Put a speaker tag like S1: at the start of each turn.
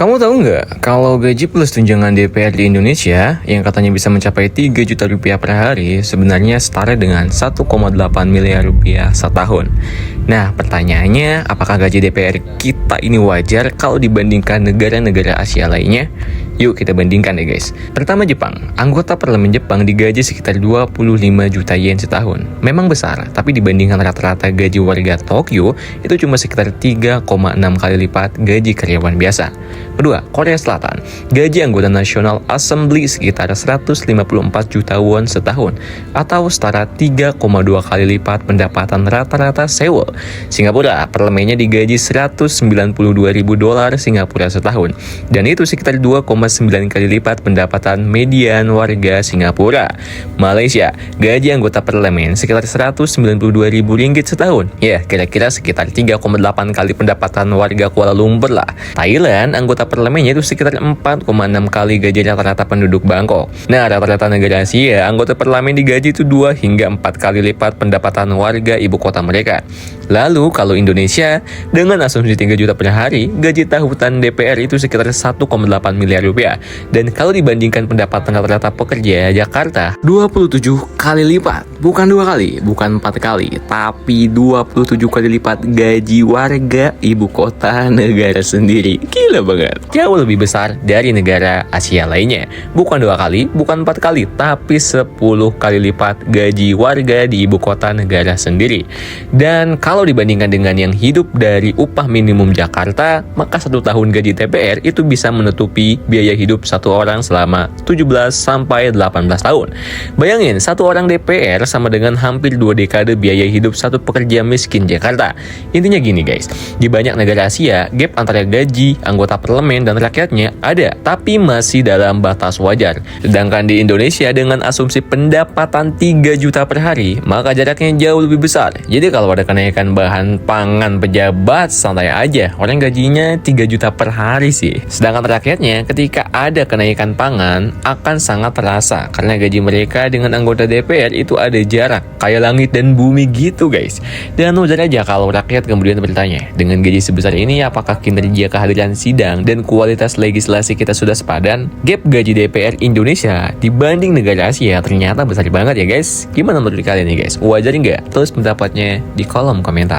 S1: Kamu tahu nggak, kalau gaji plus tunjangan DPR di Indonesia yang katanya bisa mencapai 3 juta rupiah per hari, sebenarnya setara dengan 1,8 miliar rupiah setahun. Nah, pertanyaannya, apakah gaji DPR kita ini wajar kalau dibandingkan negara-negara Asia lainnya? Yuk kita bandingkan ya guys. Pertama Jepang, anggota parlemen Jepang digaji sekitar 25 juta yen setahun. Memang besar, tapi dibandingkan rata-rata gaji warga Tokyo, itu cuma sekitar 3,6 kali lipat gaji karyawan biasa. Kedua, Korea Selatan, gaji anggota National Assembly sekitar 154 juta won setahun, atau setara 3,2 kali lipat pendapatan rata-rata Seoul. Singapura, parlemennya digaji 192 ribu dolar Singapura setahun, dan itu sekitar 2,9 kali lipat pendapatan median warga Singapura. Malaysia, gaji anggota parlemen sekitar 192 ribu ringgit setahun. Ya, kira-kira sekitar 3,8 kali pendapatan warga Kuala Lumpur lah. Thailand, anggota parlemennya itu sekitar 4,6 kali gaji rata-rata penduduk Bangkok. Nah, rata-rata negara Asia, anggota parlemen digaji itu 2 hingga 4 kali lipat pendapatan warga ibu kota mereka. Lalu, kalau Indonesia, dengan asumsi 3 juta per hari, gaji tahunan DPR itu sekitar 1,8 miliar rupiah. Dan kalau dibandingkan pendapatan rata-rata pekerja Jakarta, 27 kali lipat. Bukan 2 kali, bukan 4 kali, tapi 27 kali lipat gaji warga ibu kota negara sendiri. Gila banget. Jauh lebih besar dari negara Asia lainnya. Bukan 2 kali, bukan 4 kali, tapi 10 kali lipat gaji warga di ibu kota negara sendiri. Dan kalau dibandingkan dengan yang hidup dari upah minimum Jakarta, maka 1 tahun gaji DPR itu bisa menutupi biaya hidup satu orang selama 17 sampai 18 tahun. Bayangin, satu orang DPR sama dengan hampir 2 dekade biaya hidup satu pekerja miskin Jakarta. Intinya gini guys, di banyak negara Asia, gap antara gaji anggota parlemen dan rakyatnya ada, tapi masih dalam batas wajar. Sedangkan di Indonesia dengan asumsi pendapatan 3 juta per hari, maka jaraknya jauh lebih besar. Jadi kalau ada kenaikan bahan pangan pejabat, santai aja, orang gajinya 3 juta per hari sih. Sedangkan rakyatnya ketika ada kenaikan pangan akan sangat terasa karena gaji mereka dengan anggota DPR itu ada jarak kayak langit dan bumi gitu guys. Dan wajar aja kalau rakyat kemudian bertanya, dengan gaji sebesar ini apakah kinerja kehadiran sidang dan kualitas legislasi kita sudah sepadan? Gap gaji DPR Indonesia dibanding negara Asia ternyata besar banget ya guys. Gimana menurut kalian nih guys? Wajar nggak? Tulis pendapatnya di kolom komentar.